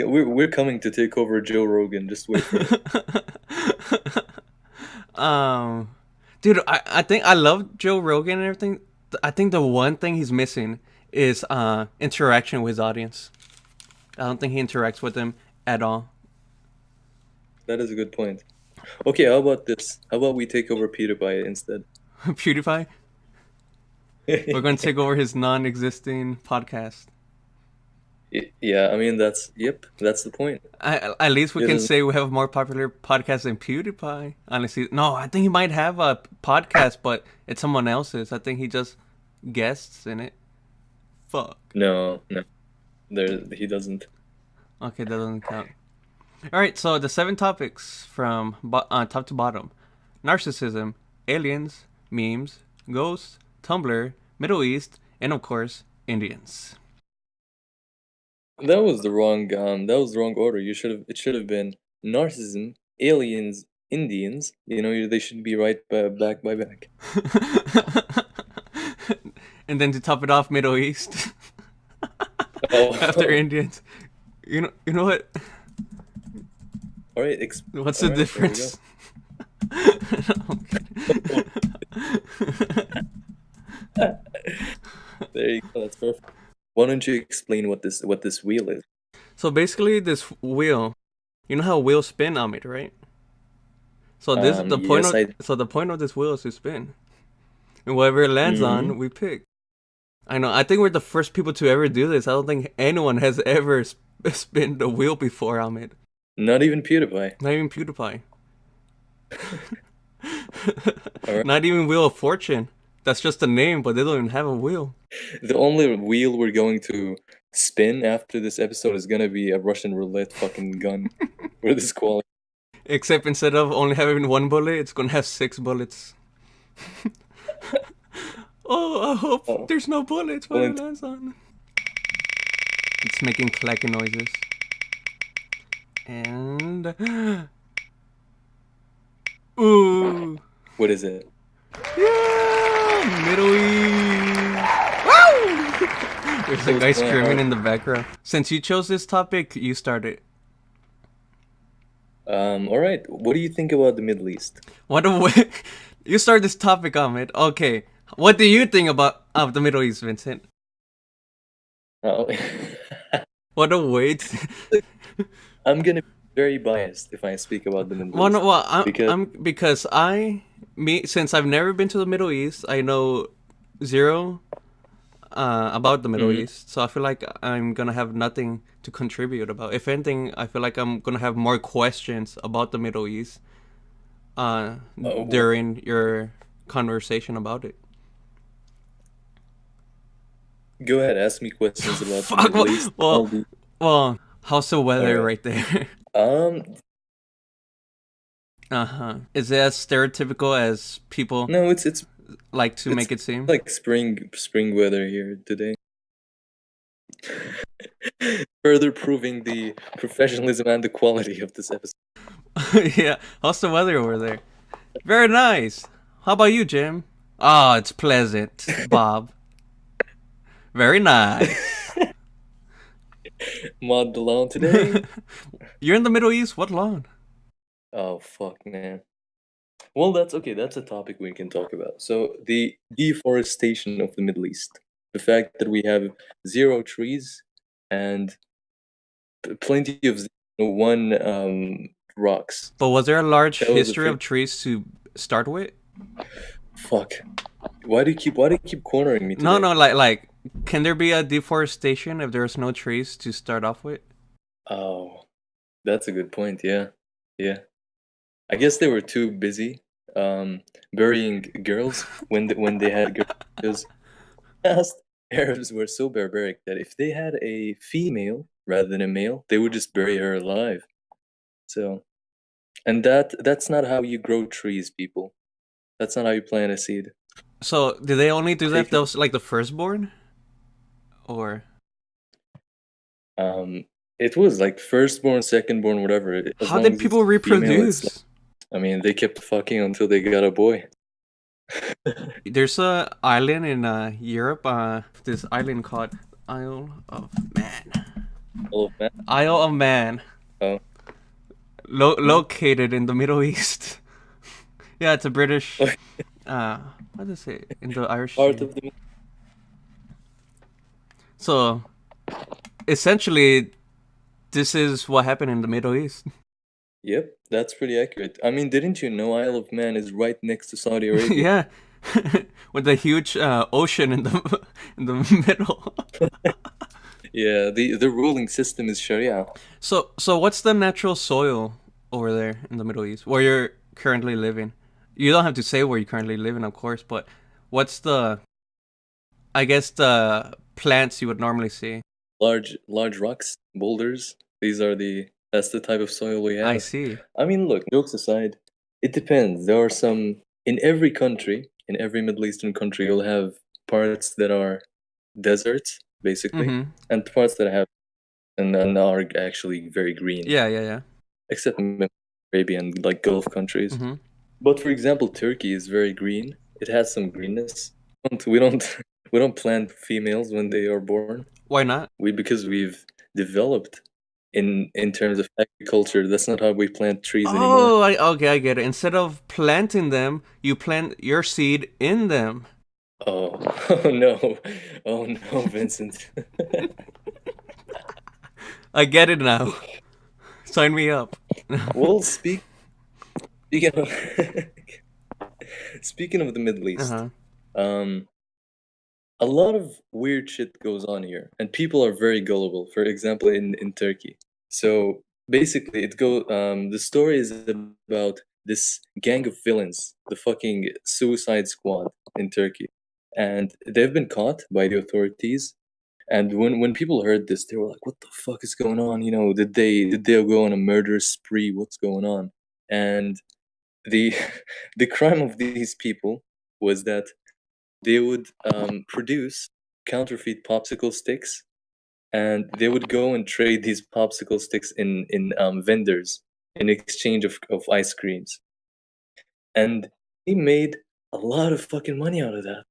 Yeah, we're coming to take over Joe Rogan. Just wait for it. um, dude, I think I love Joe Rogan and everything. I think the one thing he's missing is interaction with his audience. I don't think he interacts with them at all. That is a good point. Okay, how about this? How about we take over PewDiePie instead? PewDiePie, we're gonna take over his non-existing podcast. Yeah, I mean that's the point. At least we It can is say we have a more popular podcast than PewDiePie. Honestly, no, I think he might have a podcast, but it's someone else's. I think he just guests in it. Fuck. no. He doesn't. Okay, that doesn't count. All right, so the 7 topics from top to bottom: narcissism, aliens, memes, ghosts, Tumblr, Middle East, and of course, Indians. That was the wrong order. It should have been narcissism, aliens, Indians. They should be right back by back. And then to top it off, Middle East after Oh, Indians. You know what? all right, What's all the right, there we go. difference? I'm There you go. That's perfect. Why don't you explain what this wheel is? So basically, this wheel, you know how wheels spin on it, right? So this the point Yes, of I. so the point of this wheel is to spin, and whatever it lands Hmm. on, we pick. I know. I think we're the first people to ever do this. I don't think anyone has ever spin the wheel before, Ahmed. Not even PewDiePie. Not even PewDiePie. All right. Not even Wheel of Fortune. That's just a name, but they don't even have a wheel. The only wheel we're going to spin after this episode is gonna be a Russian roulette fucking gun for this quality. Except instead of only having 1 bullet, it's gonna have 6 bullets. Oh, I hope Oh, there's no bullets when well, it lands on. It's making clacking noises. And ooh, what is it? yeah, Middle East. Woo! There's a Close guy to my screaming heart. in the background. Since you chose this topic, you started. All right. What do you think about the Middle East? What a way! You start this topic, Ahmed. Okay, what do you think about of the Middle East, Vincent? Oh, What a way! To... I'm gonna be very biased if I speak about the Middle well, no, East well, because I'm because since I've never been to the Middle East, I know zero about the Middle Mhm. East. So I feel like I'm gonna have nothing to contribute about. If anything, I feel like I'm gonna have more questions about the Middle East uh, Oh, during your conversation about it. go ahead, ask me questions about the Fuck. Middle East. I'll be Well, how's the all weather right. right there? Um, Uh huh. Is it as stereotypical as people no, it's like to it's make it seem? like spring weather here today. Further proving the professionalism and the quality of this episode. Yeah. How's the weather over there? Very nice. How about you, Jim? Ah, it's pleasant, Bob. Very nice. Mod the lawn today. You're in the Middle East. What lawn? Oh fuck, man. Well, that's okay. That's a topic we can talk about. So the deforestation of the Middle East, the fact that we have zero trees and plenty of one rocks. But was there a large That was the history thing. of trees to start with? Fuck. Why do you keep cornering me No, today? no. Like, can there be a deforestation if there's no trees to start off with? Oh, that's a good point. Yeah, yeah. I guess they were too busy burying girls when they had girls. Because past Arabs were so barbaric that if they had a female rather than a male, they would just bury her alive. So, and that's not how you grow trees, people. That's not how you plant a seed. So, did they only do that if Take that was like the firstborn? Or um, it was like firstborn, secondborn, whatever. As how long did as it's people female, it's like reproduce? I mean, they kept fucking until they got a boy. There's a island in Europe. This island called Isle of Man. Isle of Man. Isle of Man, Oh, located in the Middle East. Yeah, it's a British. Uh, what does it say in the Irish part Sea? of the. So essentially, this is what happened in the Middle East. Yep, that's pretty accurate. I mean, didn't you know Isle of Man is right next to Saudi Arabia? Yeah, with the huge ocean in the in the middle. Yeah, the ruling system is Sharia. So what's the natural soil over there in the Middle East where you're currently living? You don't have to say where you're currently living, of course, but what's the, I guess, the plants you would normally see? Large rocks, boulders. That's the type of soil we I have. see. I mean, look, jokes aside, it depends. There are some in every country, in every Middle Eastern country, you'll have parts that are deserts, basically, Mm-hmm. and parts that have and are actually very green, Yeah, yeah, yeah. except in Arabia and like Gulf countries. Mm-hmm. But for example, Turkey is very green. It has some greenness. We don't we don't plant females when they are born. Why not? Because we've developed in terms of agriculture. That's not how we plant trees anymore. Oh, okay, I get it. Instead of planting them, you plant your seed in them. Oh, oh no, oh no, Vincent. I get it now. Sign me up. Well, speaking of speaking of the Middle Uh East, huh. um, a lot of weird shit goes on here, and people are very gullible. For example, in Turkey. So basically, the story is about this gang of villains, the fucking Suicide Squad in Turkey, and they've been caught by the authorities. And when people heard this, they were like, "What the fuck is going on? You know, did they go on a murder spree? What's going on?" And the the crime of these people was that they would produce counterfeit popsicle sticks, and they would go and trade these popsicle sticks in vendors in exchange of ice creams, and he made a lot of fucking money out of that.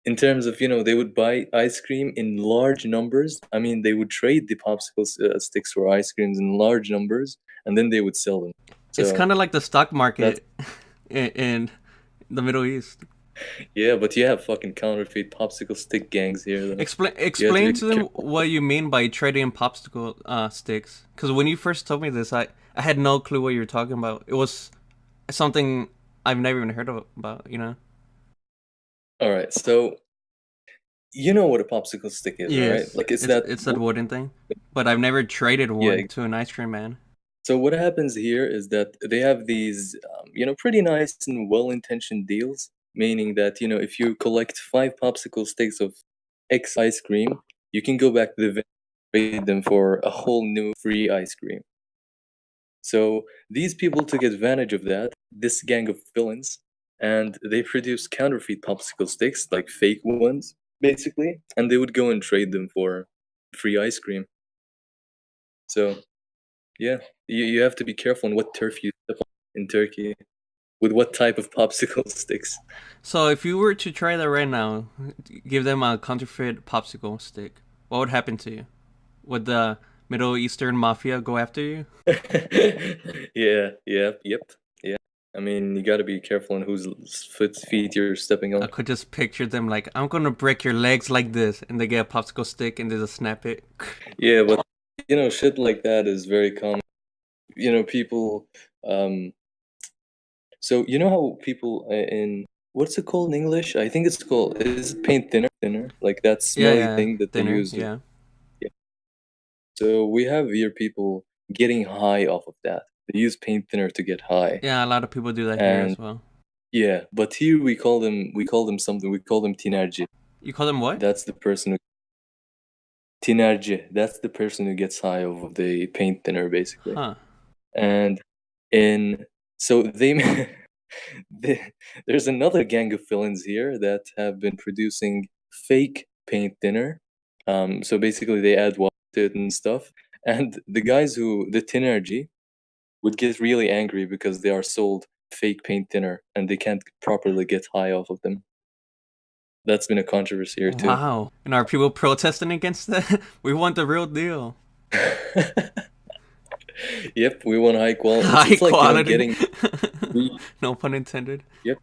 In terms of, they would buy ice cream in large numbers. I mean, they would trade the popsicle sticks for ice creams in large numbers, and then they would sell them. It's So kind of like the stock that's market in the Middle East. yeah, but you have fucking counterfeit popsicle stick gangs here, though. Explain You have to explain be to them careful. what you mean by trading popsicle sticks. Because when you first told me this, I had no clue what you were talking about. It was something I've never even heard of, about. You know? All right, so you know what a popsicle stick is, right? Yes, Like it's that. it's that wooden thing. But I've never traded Yeah. one to an ice cream man. So what happens here is that they have these, pretty nice and well-intentioned deals, meaning that if you collect 5 popsicle sticks of X ice cream, you can go back to the vendor and trade them for a whole new free ice cream. So these people took advantage of that, this gang of villains, and they produced counterfeit popsicle sticks, like fake ones, basically, and they would go and trade them for free ice cream. So yeah, you have to be careful on what turf you step on in Turkey with what type of popsicle sticks. So if you were to try that right now, give them a counterfeit popsicle stick, what would happen to you? Would the Middle Eastern mafia go after you? Yep. Yeah. I mean, you got to be careful on whose feet you're stepping I on. could just picture them like, I'm gonna break your legs like this, and they get a popsicle stick and they just snap it. Yeah, but shit like that is very common. People. Um, so you know how people in what's it called in English? I think it's called is it paint thinner, like that Yeah, smelly yeah, thing that they dinner, use. yeah. Yeah. So we have here people getting high off of that. They use paint thinner to get high, Yeah, a lot of people do that here and as well. yeah, but here we call them something. We call them tinerci. You call them what? That's the person who tinerci. That's the person who gets high off of the paint thinner, basically. Huh. And in so they, the there's another gang of villains here that have been producing fake paint thinner. So basically they add water to it and stuff. And the tinerci would get really angry because they are sold fake paint thinner and they can't properly get high off of them. That's been a controversy here too. Wow. And are people protesting against that? We want the real deal. Yep, we want high quality. It's High it's like, quality. getting free. No pun intended. Yep.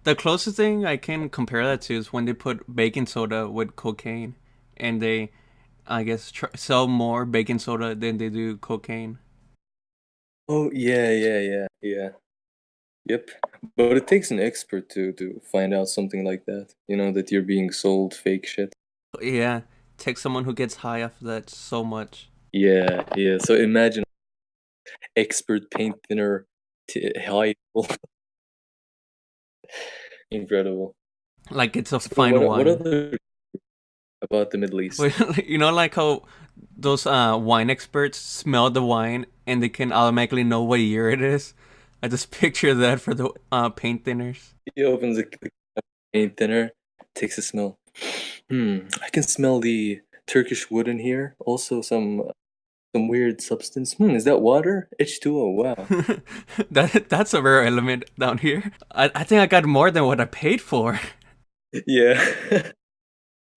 The closest thing I can compare that to is when they put baking soda with cocaine, and they, I guess, sell more baking soda than they do cocaine. Oh yeah, yeah, yeah, yeah. Yep. But it takes an expert to find out something like that. That you're being sold fake shit. Yeah, take someone who gets high off that so much. Yeah, yeah. So imagine expert paint thinner, high. Incredible. Like it's a So fine what wine. other about the Middle East? You know, like how those wine experts smell the wine and they can automatically know what year it is. I just picture that for the paint thinners. He opens the paint thinner, takes a smell. I can smell the Turkish wood in here. Also some weird substance. Is that water? H2O. Wow. That's a rare element down here. I think I got more than what I paid for. Yeah.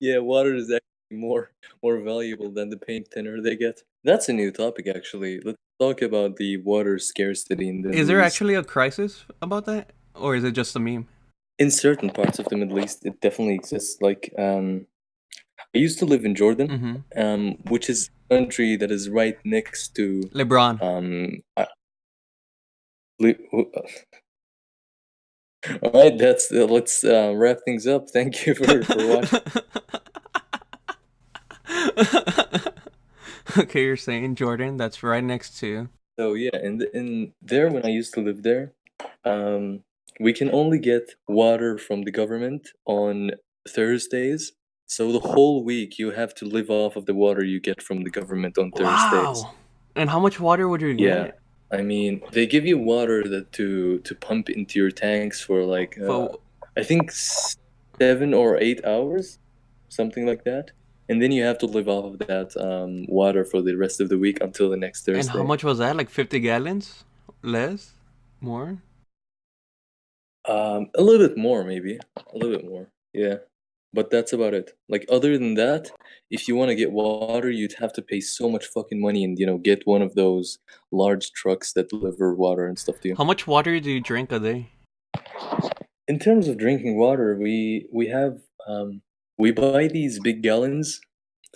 Yeah, water is actually more valuable than the paint thinner they get. That's a new topic actually. Let's talk about the water scarcity in the Is Middle there East. actually a crisis about that, or is it just a meme? In certain parts of the Middle East, it definitely exists. Like, I used to live in Jordan, Mm-hmm. which is a country that is right next to LeBron. um. uh, li- All right, that's let's wrap things up. Thank you for watching. Okay, you're saying Jordan? That's right next to. So yeah, in there when I used to live there, um, we can only get water from the government on Thursdays. So the whole week you have to live off of the water you get from the government on Thursdays. Wow. And how much water would you Yeah, get? I mean they give you water that to pump into your tanks for like For I think 7 or 8 hours, something like that. And then you have to live off of that water for the rest of the week until the next and how Thursday. much was that? Like 50 gallons? Less? More? A little bit more, maybe. A little bit more. Yeah. But that's about it. Like, other than that, if you want to get water, you'd have to pay so much fucking money and, get one of those large trucks that deliver water and stuff to you. How much water do you drink a day? In terms of drinking water, we have we buy these big gallons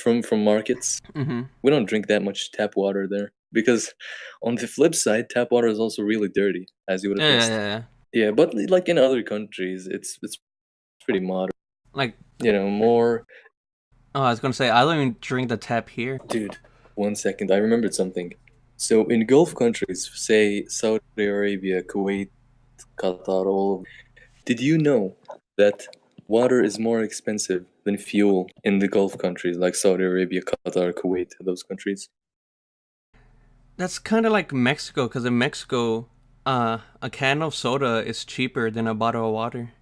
from markets. Mm-hmm. We don't drink that much tap water there because on the flip side, tap water is also really dirty, as you would have Yeah, yeah, guessed. yeah, yeah. Yeah, but like in other countries, it's pretty modern. Like, More. oh, I was gonna say, I don't even drink the tap here. Dude, 1 second, I remembered something. So in Gulf countries, say Saudi Arabia, Kuwait, Qatar, did you know that water is more expensive than fuel in the Gulf countries like Saudi Arabia, Qatar, Kuwait, those countries? That's kind of like Mexico, because in Mexico, a can of soda is cheaper than a bottle of water.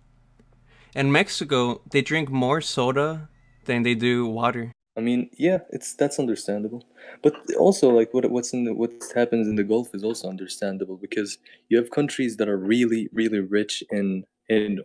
In Mexico, they drink more soda than they do water. I mean, yeah, that's understandable. But also, like, what happens in the Gulf is also understandable because you have countries that are really, really rich in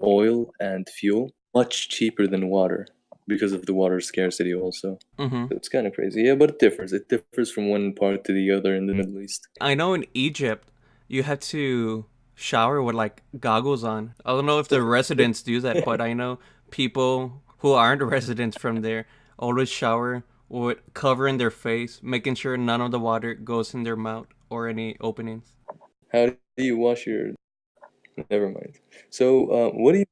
oil and fuel, much cheaper than water because of the water scarcity also. Mm-hmm. So it's kind of crazy. Yeah, but it differs. It differs from one part to the other in the Middle East. I know in Egypt, you have to shower with like goggles on. I don't know if the residents do that, but I know people who aren't residents from there always shower with covering their face, making sure none of the water goes in their mouth or any openings. How do you wash your? Never mind. So, what do you?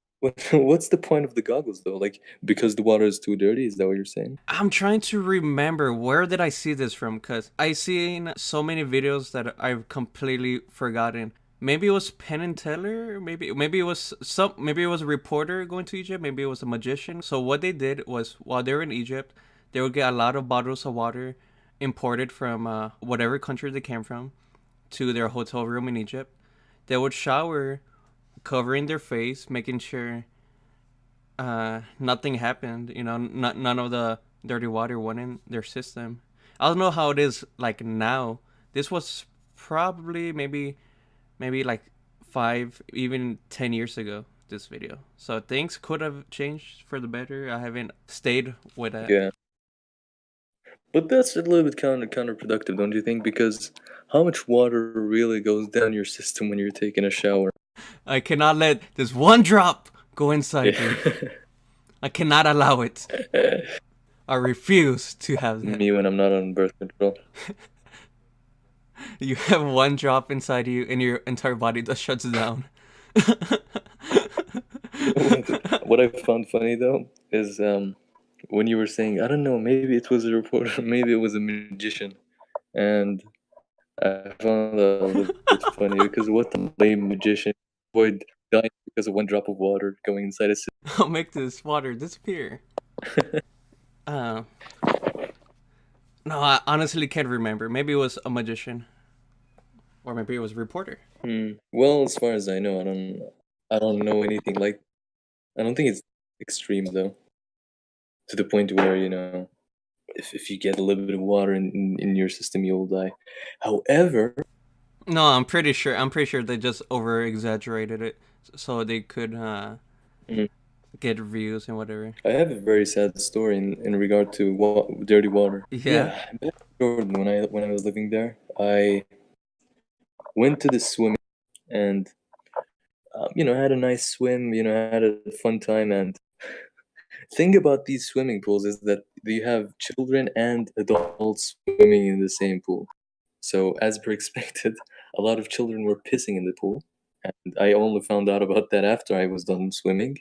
What's the point of the goggles though? Like, because the water is too dirty? Is that what you're saying? I'm trying to remember where did I see this from, cuz I seen so many videos that I've completely forgotten. Maybe it was Penn and Teller, maybe it was maybe it was a reporter going to Egypt, maybe it was a magician. So what they did was while they were in Egypt, they would get a lot of bottles of water imported from whatever country they came from to their hotel room in Egypt. They would shower covering their face, making sure nothing happened. You know, none of the dirty water went in their system. I don't know how it is like now. This was probably maybe like 5 even 10 years ago. This video, so things could have changed for the better. I haven't stayed with it. Yeah. But that's a little bit counterproductive, don't you think? Because how much water really goes down your system when you're taking a shower? I cannot let this one drop go inside me. Yeah. I cannot allow it. I refuse to have that. Me when I'm not on birth control. You have one drop inside you, and your entire body just shuts down. What I found funny though is when you were saying, I don't know, maybe it was a reporter, maybe it was a magician, and I found that a little bit funny because what a lame magician avoid dying because of one drop of water going inside a I'll make this water disappear. Uh, no, I honestly can't remember. Maybe it was a magician, or maybe it was a reporter. Well, as far as I know, I don't know anything like. I don't think it's extreme though, to the point where if you get a little bit of water in your system, you'll die. However, No, I'm pretty sure. I'm pretty sure they just over exaggerated it so they could mm, get views and whatever. I have a very sad story in regard to dirty water. Yeah. Yeah, back in Jordan when I was living there, I went to the swimming and had a nice swim. Had a fun time. And thing about these swimming pools is that you have children and adults swimming in the same pool. So as per expected, a lot of children were pissing in the pool, and I only found out about that after I was done swimming.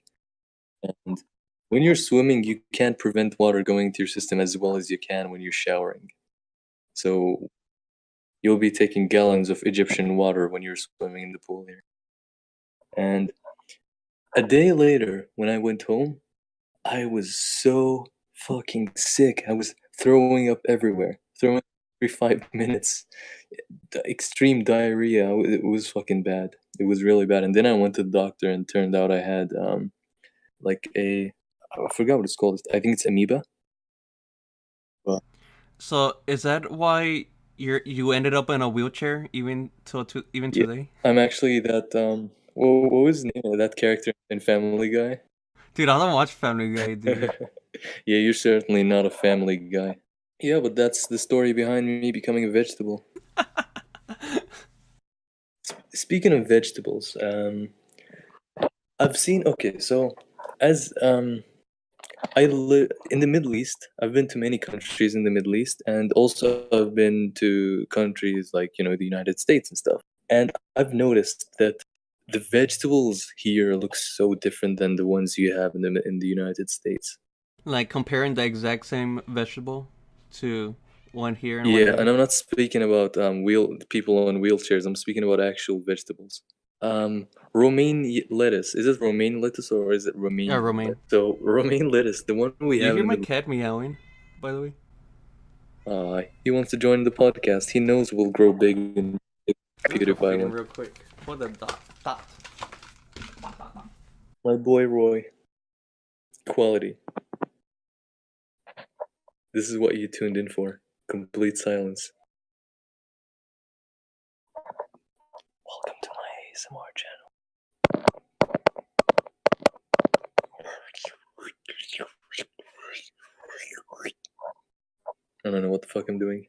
And when you're swimming, you can't prevent water going into your system as well as you can when you're showering. So you'll be taking gallons of Egyptian water when you're swimming in the pool here. And a day later, when I went home, I was so fucking sick. I was throwing up everywhere, throwing up every 5 minutes. Extreme diarrhea. It was fucking bad. It was really bad. And then I went to the doctor, and turned out I had like I forgot what it's called. I think it's amoeba. Well, So is that why you ended up in a wheelchair even yeah, today? I'm actually that. What was the name of that character in Family Guy? Dude, I don't watch Family Guy, dude. Yeah, you're certainly not a Family Guy. Yeah, but that's the story behind me becoming a vegetable. Speaking of vegetables, I've seen. Okay, so as I live in the Middle East. I've been to many countries in the Middle East, and also I've been to countries like the United States and stuff. And I've noticed that the vegetables here look so different than the ones you have in the United States. Like comparing the exact same vegetable to one here and one Yeah, and there. I'm not speaking about wheel people on wheelchairs. I'm speaking about actual vegetables. Romaine lettuce. Is it romaine lettuce or is it Yeah, romaine lettuce? romaine. So romaine lettuce, the one we Do you have in hear the my Middle. cat meowing, by the way? He wants to join the podcast. He knows we'll grow big and Let me go PewDiePie feed him one. real quick. What the dot. My boy Roy. Quality. This is what you tuned in for. Complete silence. Welcome to my ASMR channel. I don't know what the fuck I'm doing.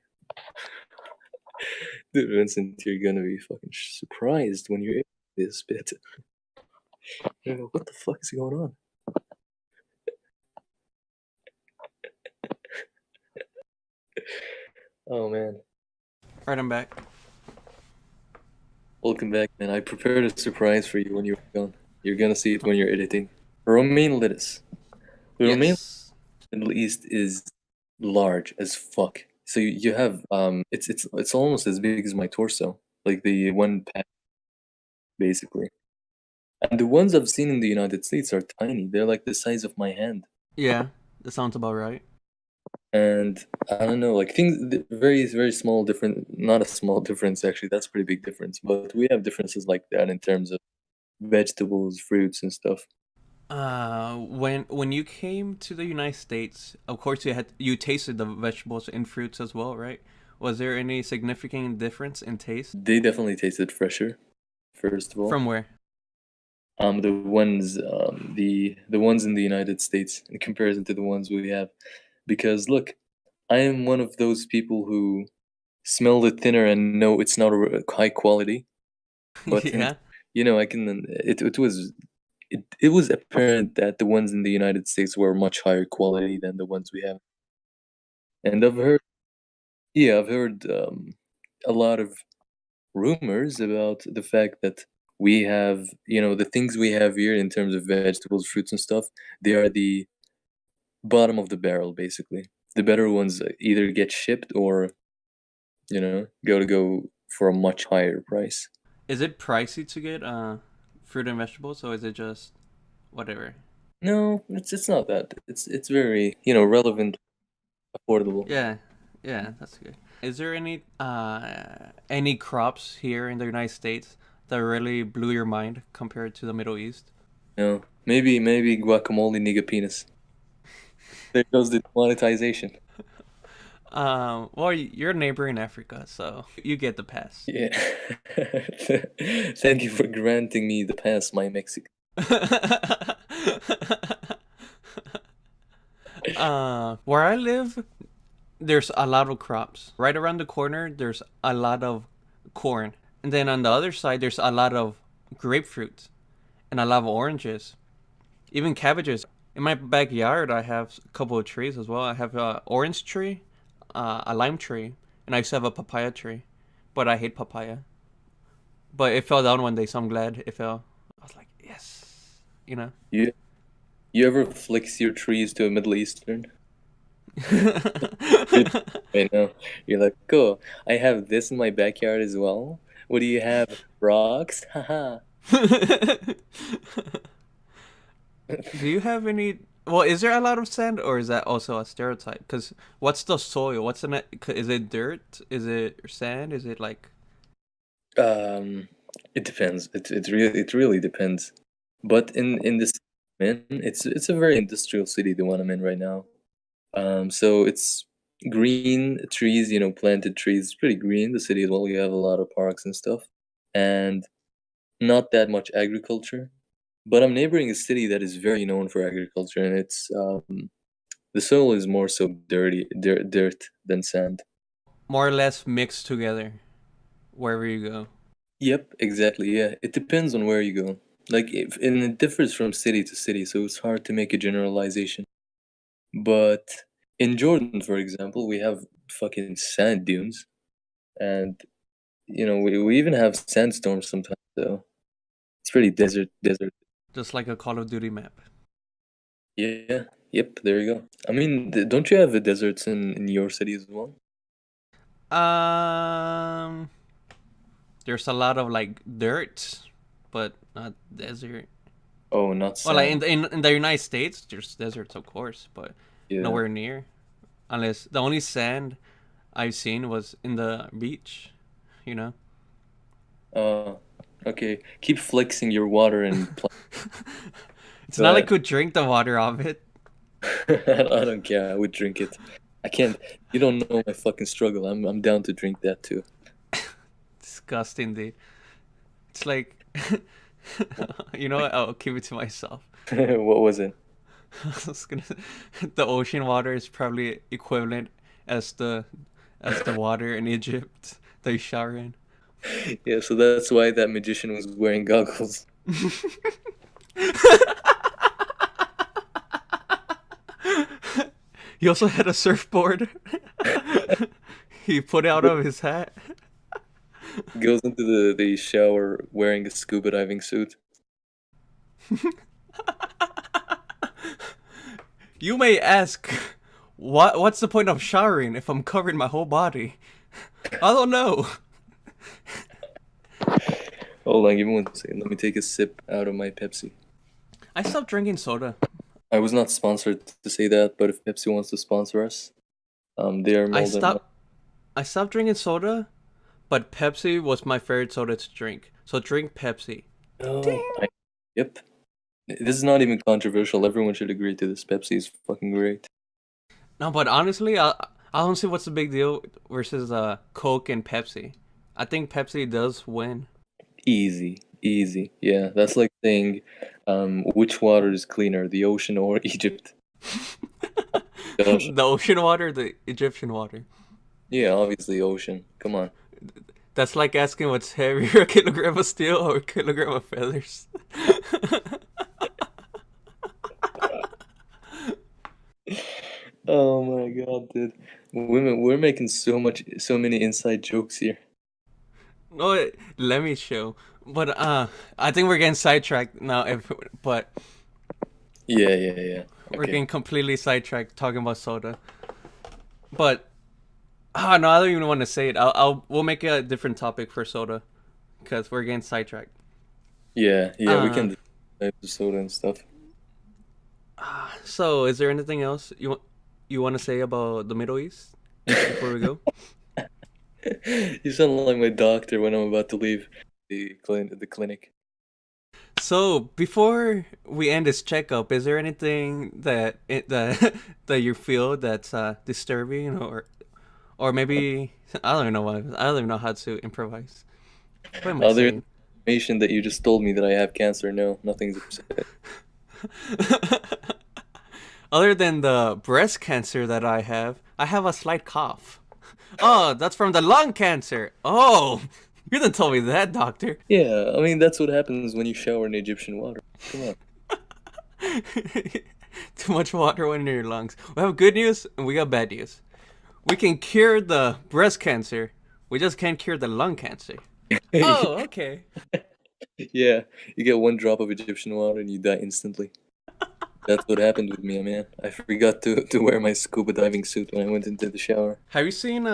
Dude, Vincent, you're gonna be fucking surprised when you hear this bit. You're gonna go, what the fuck is going on? Oh man. Alright, I'm back. Welcome back, man. I prepared a surprise for you when you're gone. You're gonna see it when you're editing. Romaine lettuce. The romaine Yes. Middle East is large as fuck. So you have it's almost as big as my torso, like the one pack basically. And the ones I've seen in the United States are tiny. They're like the size of my hand. Yeah, that sounds about right. And I don't know, like very very small different, not a small difference actually. That's a pretty big difference. But we have differences like that in terms of vegetables, fruits, and stuff. When you came to the United States, of course you tasted the vegetables and fruits as well, right? Was there any significant difference in taste They definitely tasted fresher, first of all. from where? The ones in the United States in comparison to the ones we have, because look, I am one of those people who smell the thinner and know it's not high quality. But since Yeah. I can it was apparent that the ones in the United States were much higher quality than the ones we have. And I've heard a lot of rumors about the fact that we have, the things we have here in terms of vegetables, fruits, and stuff, they are the bottom of the barrel, basically. The better ones either get shipped or, go for a much higher price. Is it pricey to get fruit and vegetables, or is it just whatever? No, it's not that. It's very, relevant, affordable. Yeah, yeah, that's good. Is there any crops here in the United States that really blew your mind compared to the Middle East? No, maybe guacamole nigga penis. There goes the monetization. Well, you're neighboring Africa, so you get the pass. Yeah. Thank you for granting me the pass, my Mexican. Where I live, there's a lot of crops. Right around the corner, there's a lot of corn. And then on the other side, there's a lot of grapefruit and a lot of oranges, even cabbages. In my backyard, I have a couple of trees as well. I have a orange tree, a lime tree, and I also have a papaya tree. But I hate papaya. But it fell down one day, so I'm glad it fell. I was like, yes, you know. You you ever flex your trees to a Middle Eastern? I know. You're like, cool. I have this in my backyard as well. What do you have? Rocks? Haha. Do you have any? Well, is there a lot of sand, or is that also a stereotype? Because what's the soil? What's in it? Is it dirt? Is it sand? Is it like? Um, it depends. It really depends. But in this, man, it's a very industrial city, the one I'm in right now. So it's green trees, planted trees. It's pretty green. The city as well. You have a lot of parks and stuff, and not that much agriculture. But I'm neighboring a city that is very known for agriculture, and the soil is more so dirt than sand. More or less mixed together wherever you go. Yep, exactly. Yeah, it depends on where you go. And it differs from city to city, so it's hard to make a generalization. But in Jordan, for example, we have fucking sand dunes, and we even have sandstorms sometimes. So it's pretty desert. Just like a Call of Duty map. Yeah, yep. There you go. I mean, don't you have the deserts in your city as well? Um, there's a lot of like dirt, but not desert. Oh, not Well, like sand. in the United States, there's deserts, of course, but Yeah. nowhere near. Unless the only sand I've seen was in the beach. You know. Uh, okay. Keep flexing your water and It's go not like ahead. we drink the water of it. I don't care. I would drink it. I can't. You don't know my fucking struggle. I'm down to drink that too. Disgusting, dude. It's like, you know what? I'll keep it to myself. What was it? I was gonna, the ocean water is probably equivalent as the water in Egypt that you shower in. Yeah, so that's why that magician was wearing goggles. He also had a surfboard. He put out of his hat. Goes into the shower wearing a scuba diving suit. You may ask, what's the point of showering if I'm covering my whole body? I don't know. Hold on, give me 1 second. Let me take a sip out of my Pepsi. I stopped drinking soda. I was not sponsored to say that, but if Pepsi wants to sponsor us, they are I more than. stopped I stopped drinking soda, but Pepsi was my favorite soda to drink. So drink Pepsi. Oh, yep. This is not even controversial. Everyone should agree to this. Pepsi is fucking great. No, but honestly, I don't see what's the big deal versus Coke and Pepsi. I think Pepsi does win. Easy, easy. Yeah, that's like saying, which water is cleaner, the ocean or Egypt? Gosh. The ocean water, the Egyptian water. Yeah, obviously ocean. Come on. That's like asking what's heavier, a kilogram of steel or a kilogram of feathers. Oh my god, dude. We're making so many inside jokes here. No, let me show. But I think we're getting sidetracked now. But Yeah. we're Okay. getting completely sidetracked talking about soda. But no, I don't even want to say it. We'll make a different topic for soda because we're getting sidetracked. Yeah, we Uh, can do episode and stuff. so is there anything else you want to say about the Middle East before we go? You sound like my doctor when I'm about to leave the clinic. So before we end this checkup, is there anything that that you feel that's disturbing or maybe I don't know I don't even know how to improvise. What am I Other saying? information that you just told me that I have cancer, no, nothing's upset. Other than the breast cancer that I have a slight cough. Oh, that's from the lung cancer. Oh, you didn't tell me that, doctor. Yeah, I mean that's what happens when you shower in Egyptian water. Come on. Too much water went in your lungs. We have good news and we got bad news. We can cure the breast cancer. We just can't cure the lung cancer. Oh, okay. Yeah, you get one drop of Egyptian water and you die instantly. That's what happened with me, man. I forgot to wear my scuba diving suit when I went into the shower. Have you seen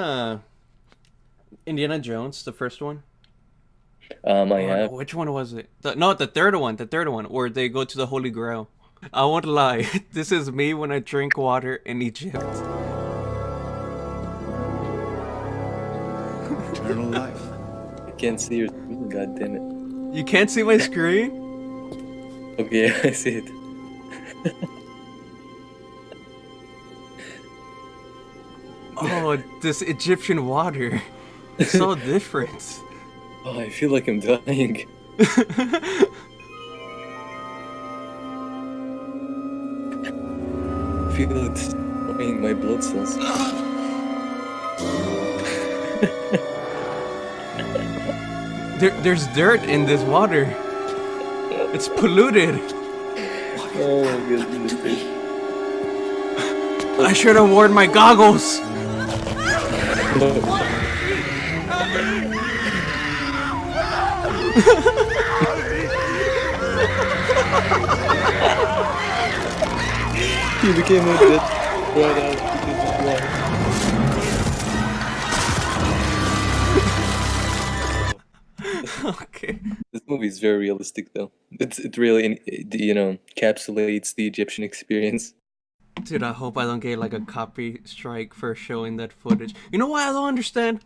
Indiana Jones, the first one? I Or no, have. which one was it? No, the third one. The third one, where they go to the Holy Grail. I won't lie. This is me when I drink water in Egypt. Eternal life. I can't see your screen, god damn it. You can't see my screen? Okay, I see it. Oh, this Egyptian water. So different. Oh, I feel like I'm dying. I feel it's destroying my blood cells. There's dirt in this water. It's polluted. Oh my goodness, dude. I should have worn my goggles. You became a bit right out because of water. Okay. This movie is very realistic, though. It really, encapsulates the Egyptian experience. Dude, I hope I don't get like a copy strike for showing that footage. You know why I don't understand?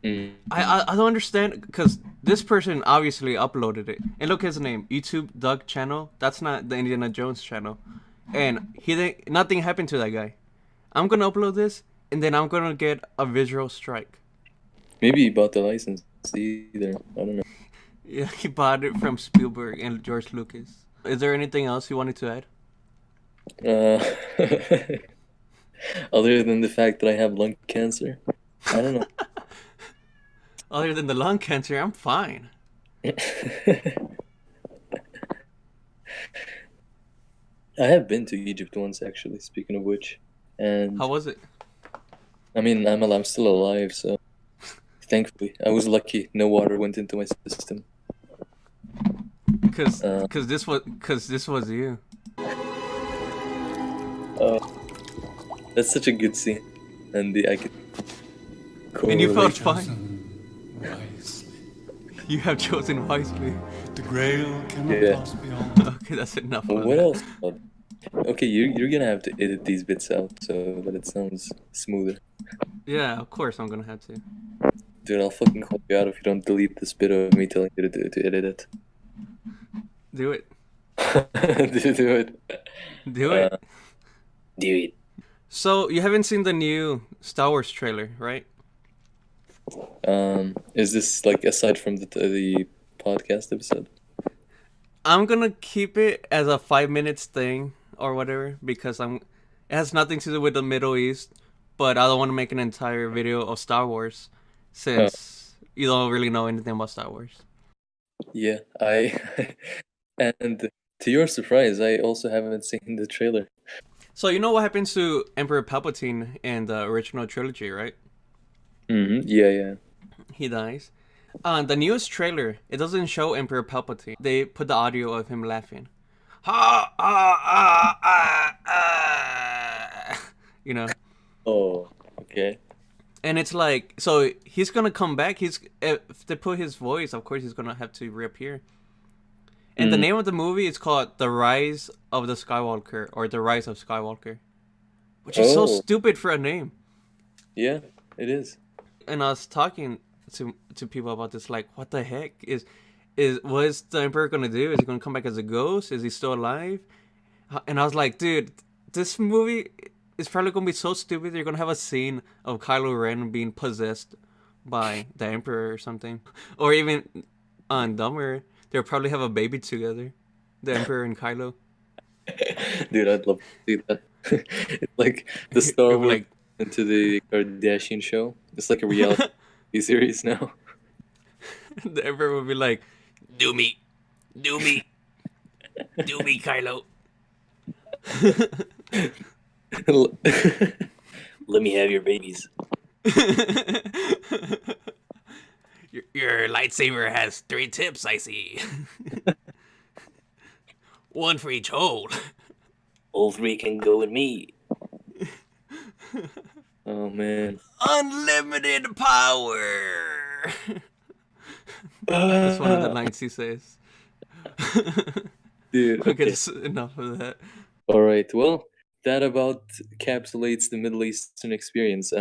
Mm. I don't understand because this person obviously uploaded it. And look at his name, YouTube Doug Channel. That's not the Indiana Jones channel. And nothing happened to that guy. I'm gonna upload this, and then I'm gonna get a visual strike. Maybe he bought the license either. I don't know. Yeah, he bought it from Spielberg and George Lucas. Is there anything else you wanted to add? Other than the fact that I have lung cancer, I don't know. Other than the lung cancer, I'm fine. I have been to Egypt once, actually. Speaking of which, and How was it? I mean, I'm still alive, so thankfully, I was lucky. No water went into my system. Cause this was you. That's such a good scene, and I could. And you felt correlate. fine. Wisely. You have chosen wisely. The grail cannot Yeah. pass beyond. Okay, that's enough. Well, of what that. else? Okay, you're gonna have to edit these bits out so that it sounds smoother. Yeah, of course I'm gonna have to. Dude, I'll fucking call you out if you don't delete this bit of me telling you to edit it. Do it. Do it. Do it. Do it. So you haven't seen the new Star Wars trailer, right? Is this like aside from the podcast episode? I'm gonna keep it as a 5 minutes thing or whatever because It has nothing to do with the Middle East, but I don't want to make an entire video of Star Wars since you don't really know anything about Star Wars. Yeah, and to your surprise, I also haven't seen the trailer. So you know what happens to Emperor Palpatine in the original trilogy, right? Yeah, yeah. He dies. The newest trailer, it doesn't show Emperor Palpatine. They put the audio of him laughing. Ha ah ah ah. You know. Oh, okay. And it's like, so he's gonna come back. If they put his voice, of course he's gonna have to reappear. And the name of the movie is called The Rise of the Skywalker, or The Rise of Skywalker, which is so Oh. stupid for a name. Yeah, it is. And I was talking to people about this, like, what the heck what is the Emperor gonna do? Is he gonna come back as a ghost? Is he still alive? And I was like, dude, this movie is probably gonna be so stupid. You're gonna have a scene of Kylo Ren being possessed by the Emperor or something, or even on dumber, they'll probably have a baby together, the Emperor and Kylo. Dude, I'd love to see that. It's like the Star It'll be Wars like- into the Kardashian show. It's like a reality series now. The Emperor would be like, do me, Kylo. Let me have your babies. Your lightsaber has 3 tips, I see. One for each hole. All 3 can go with me. Oh man. Unlimited power. That's one of the lines he says. Dude. Okay, Okay. that's enough of that. All right. Well, that about encapsulates the Middle Eastern experience.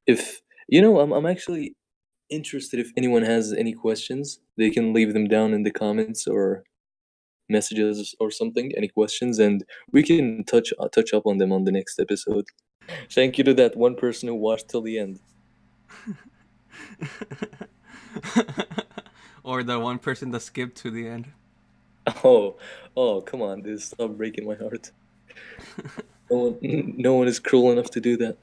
If I'm actually interested. If anyone has any questions, they can leave them down in the comments or messages or something. Any questions, and we can touch up on them on the next episode. Thank you to that one person who watched till the end. Or the one person that skipped to the end. Oh, come on, dude! Stop breaking my heart. No one is cruel enough to do that.